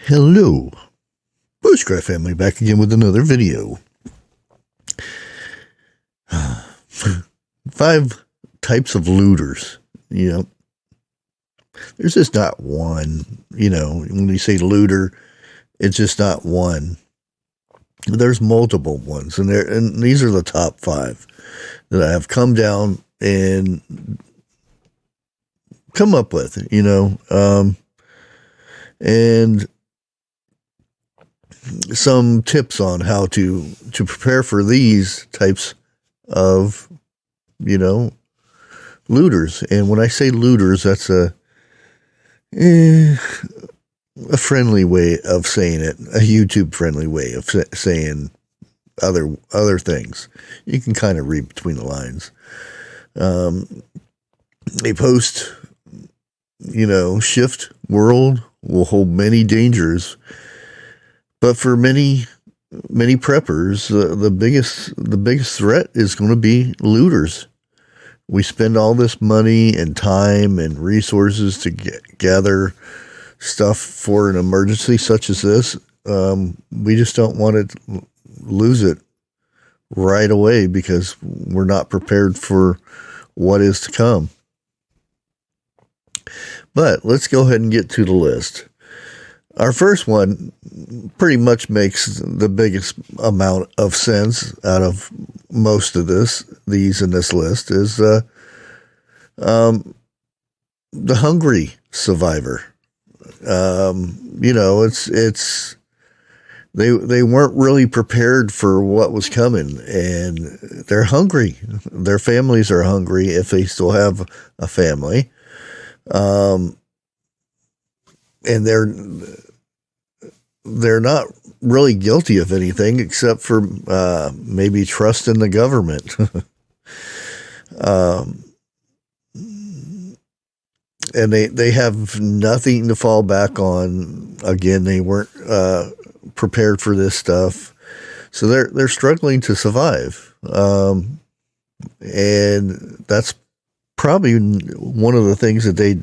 Hello, Bushcraft family, back again with another video. 5 types of looters. There's just not one. When you say looter, it's just not one. There's multiple ones, and these are the top 5 that I have come down and come up with. And some tips on how to prepare for these types of looters. And when I say looters, that's a friendly way of saying it, a YouTube friendly way of saying other things. You can kind of read between the lines. A post shift world will hold many dangers. But for many preppers, the biggest threat is going to be looters. We spend all this money and time and resources to gather stuff for an emergency such as this. We just don't want to lose it right away because we're not prepared for what is to come. But let's go ahead and get to the list. Our first one pretty much makes the biggest amount of sense out of most of these in this list is the hungry survivor. It's they weren't really prepared for what was coming, and they're hungry. Their families are hungry if they still have a family. And they're not really guilty of anything except for maybe trust in the government. And they have nothing to fall back on. Again, they weren't prepared for this stuff, so they're struggling to survive. And that's probably one of the things that they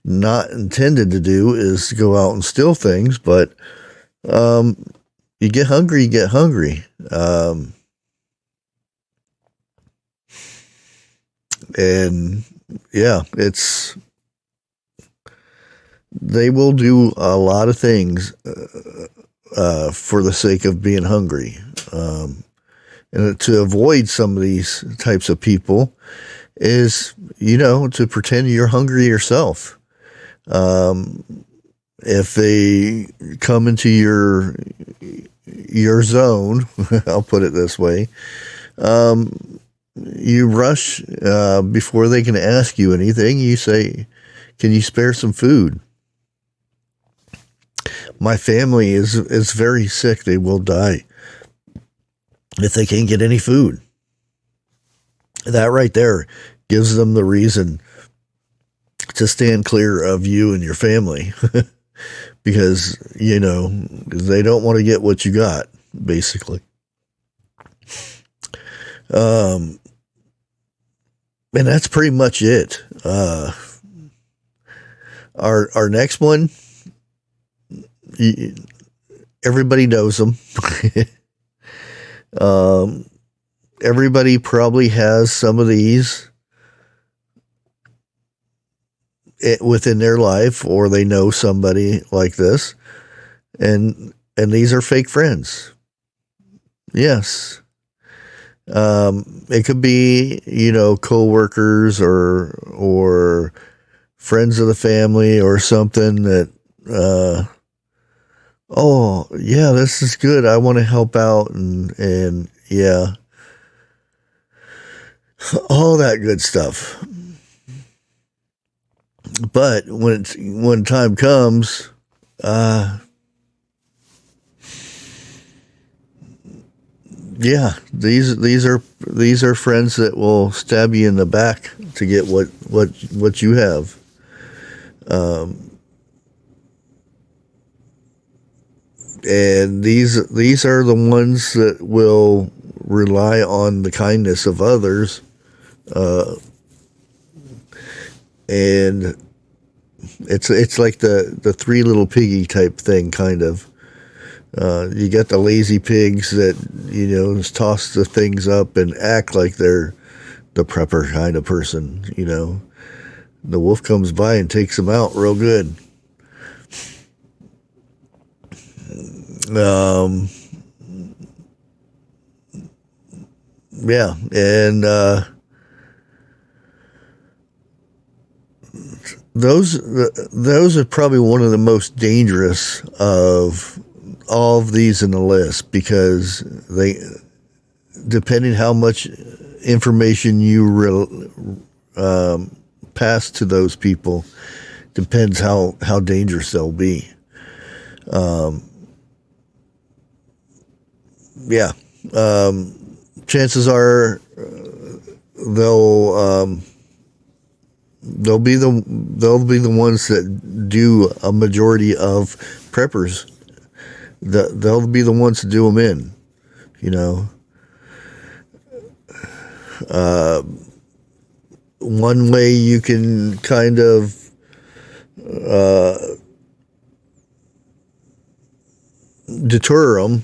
not intended to do is go out and steal things, but you get hungry, you get hungry. And yeah, they will do a lot of things for the sake of being hungry. And to avoid some of these types of people is, to pretend you're hungry yourself. If they come into your zone, I'll put it this way, you rush before they can ask you anything. You say, "Can you spare some food? My family is very sick. They will die if they can't get any food." That right there gives them the reason to stand clear of you and your family because, they don't want to get what you got, basically. And that's pretty much it. Our next one, everybody knows them. Everybody probably has some of these within their life, or they know somebody like this, and these are fake friends. Yes. It could be, co-workers or friends of the family or something that, oh yeah, this is good. I want to help out. And yeah, all that good stuff. But when time comes, yeah, these are friends that will stab you in the back to get what you have. And these are the ones that will rely on the kindness of others, and It's like the Three Little Piggy type thing, kind of. You got the lazy pigs that, just toss the things up and act like they're the prepper kind of person, The wolf comes by and takes them out real good. Yeah, and those are probably one of the most dangerous of all of these in the list, because they, depending how much information you pass to those people, depends how dangerous they'll be. Yeah. Chances are they'll be the ones that do a majority of preppers. They'll be the ones to do them in, One way you can kind of deter them,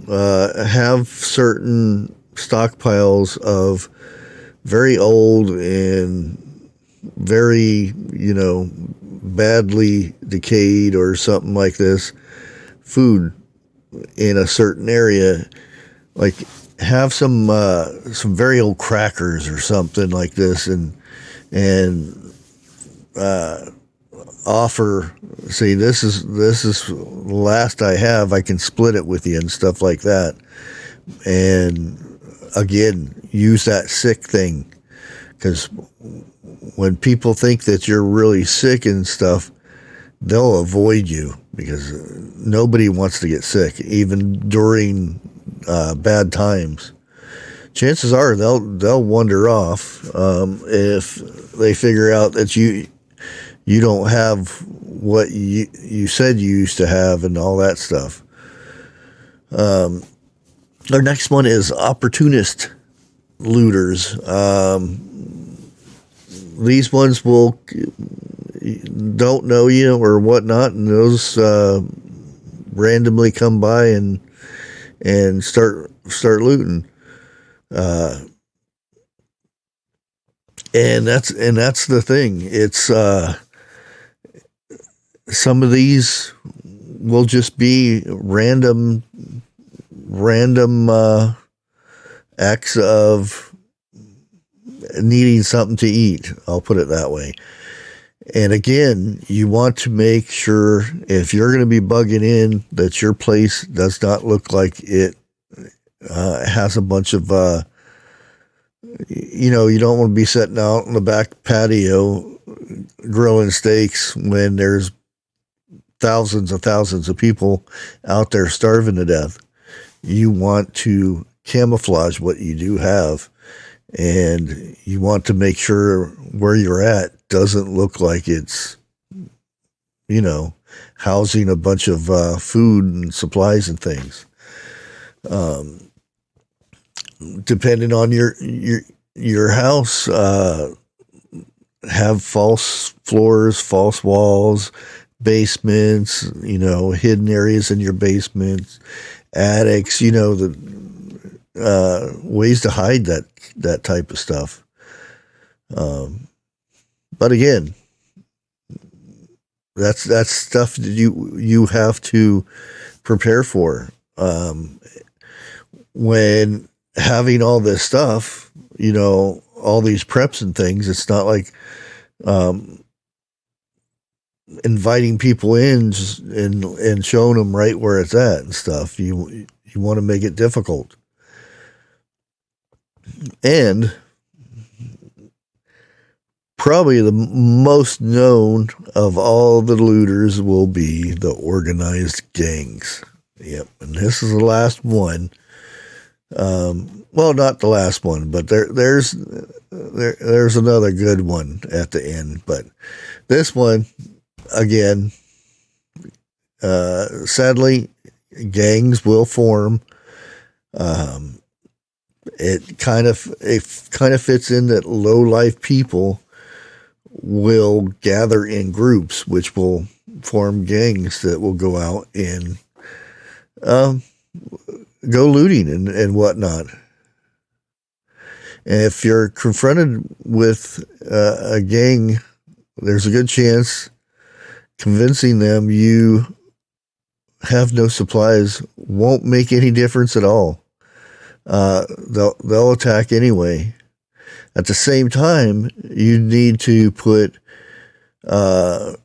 have certain stockpiles of very old and very, badly decayed or something like this food in a certain area. Like, have some very old crackers or something like this, and offer, say, this is the last I have, I can split it with you and stuff like that. And again, use that sick thing, because when people think that you're really sick and stuff, they'll avoid you, because nobody wants to get sick, even during bad times. Chances are they'll wander off if they figure out that you don't have what you said you used to have and all that stuff. Our next one is opportunist looters. These ones don't know you or whatnot, and those randomly come by and start looting. And that's the thing. It's some of these will just be random acts of needing something to eat. I'll put it that way. And again, you want to make sure, if you're going to be bugging in, that your place does not look like it has a bunch of, you don't want to be sitting out on the back patio grilling steaks when there's thousands of people out there starving to death. You want to camouflage what you do have, and you want to make sure where you're at doesn't look like it's, housing a bunch of food and supplies and things. Depending on your house, have false floors, false walls, basements, hidden areas in your basements, attics, the ways to hide that type of stuff. But again, that's stuff that you have to prepare for. When having all this stuff, all these preps and things, it's not like inviting people in and showing them right where it's at and stuff. You want to make it difficult. And probably the most known of all the looters will be the organized gangs. Yep, and this is the last one. Well, not the last one, but there's another good one at the end. But this one, again, sadly, gangs will form. It kind of fits in that low life people will gather in groups, which will form gangs that will go out and go looting and whatnot. And if you're confronted with a gang, there's a good chance convincing them you have no supplies won't make any difference at all. They'll attack anyway. At the same time, you need to put a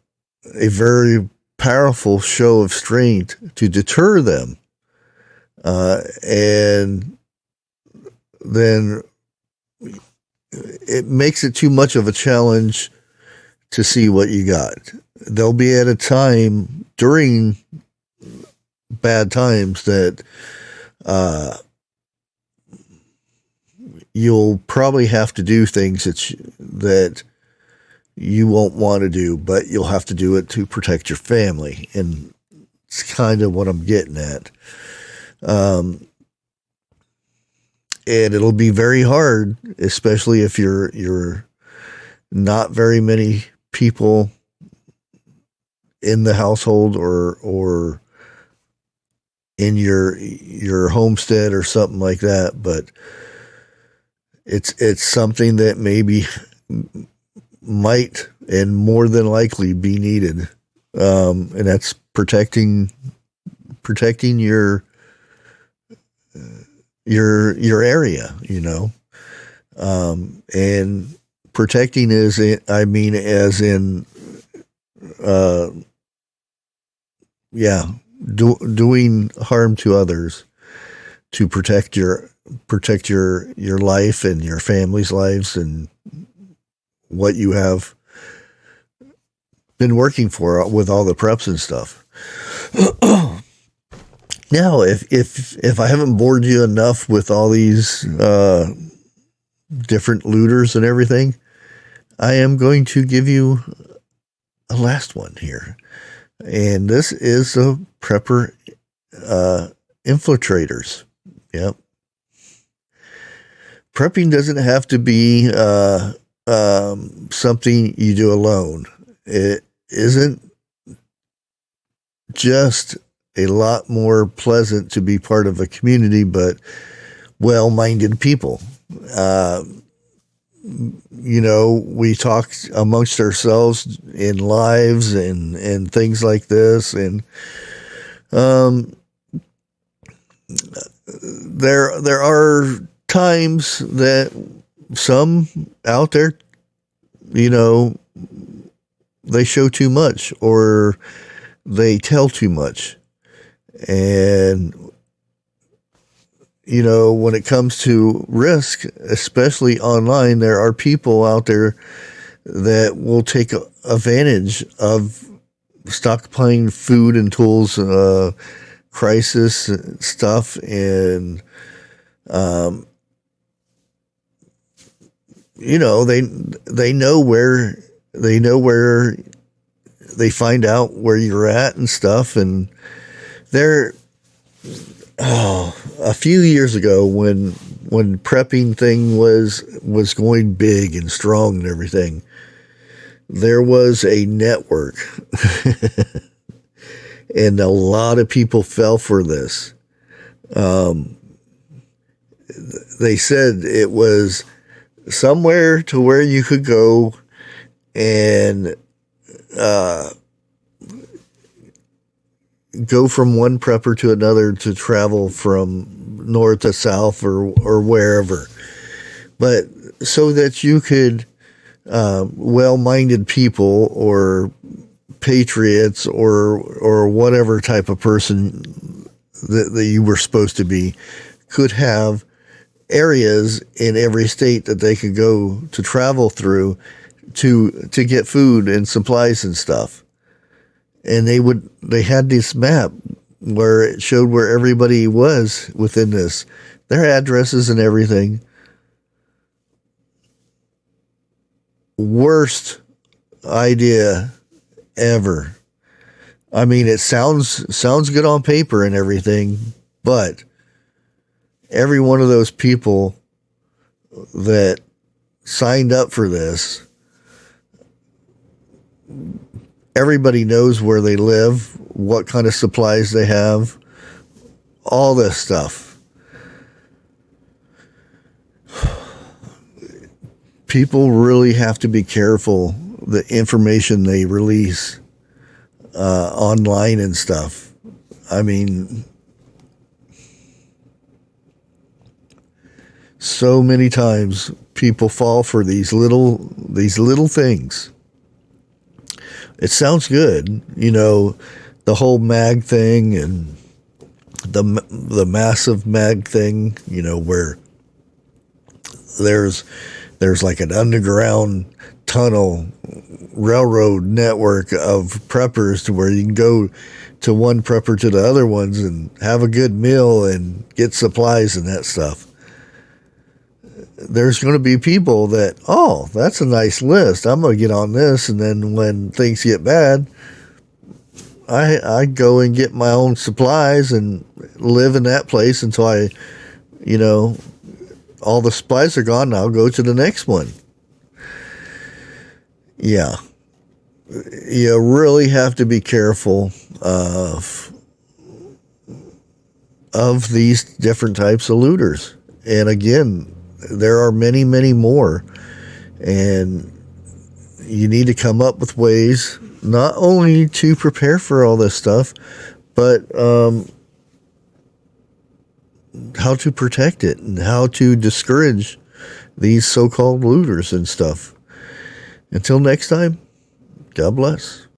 very powerful show of strength to deter them. And then it makes it too much of a challenge to see what you got. There'll be at a time during bad times that you'll probably have to do things that you won't want to do, but you'll have to do it to protect your family. And it's kind of what I'm getting at. And it'll be very hard, especially if you're not very many people in the household or in your homestead or something like that. But it's something that maybe might and more than likely be needed. And that's protecting your area, you know. And protecting as in doing harm to others to protect your life and your family's lives and what you have been working for with all the preps and stuff. Now, if I haven't bored you enough with all these different looters and everything, I am going to give you a last one here. And this is the prepper infiltrators. Yep. Prepping doesn't have to be something you do alone. It isn't just a lot more pleasant to be part of a community, but well-minded people. You know, we talk amongst ourselves in lives and things like this. And there are times that some out there, you know, they show too much or they tell too much. And, you know, when it comes to risk, especially online, there are people out there that will take advantage of stockpiling food and tools, crisis stuff, and, you know, they know where they find out where you're at and stuff. And a few years ago when prepping thing was going big and strong and everything, there was a network and a lot of people fell for this. They said it was somewhere to where you could go and go from one prepper to another to travel from north to south or wherever. But so that you could, well-minded people or patriots or whatever type of person that you were supposed to be could have areas in every state that they could go to travel through to get food and supplies and stuff. And they had this map where it showed where everybody was within this, their addresses and everything. Worst idea ever. I mean, it sounds good on paper and everything, but every one of those people that signed up for this everybody knows where they live, what kind of supplies they have, all this stuff. People really have to be careful the information they release online and stuff. I mean, so many times people fall for these little things. It sounds good, you know, the whole mag thing and the massive mag thing, you know, where there's like an underground tunnel railroad network of preppers to where you can go to one prepper to the other ones and have a good meal and get supplies and that stuff. There's going to be people that, oh, that's a nice list, I'm going to get on this, and then when things get bad, I go and get my own supplies and live in that place until I, you know, all the supplies are gone, and I'll go to the next one. Yeah. You really have to be careful of these different types of looters. And again, there are many, many more. And you need to come up with ways not only to prepare for all this stuff, but how to protect it and how to discourage these so-called looters and stuff. Until next time, God bless.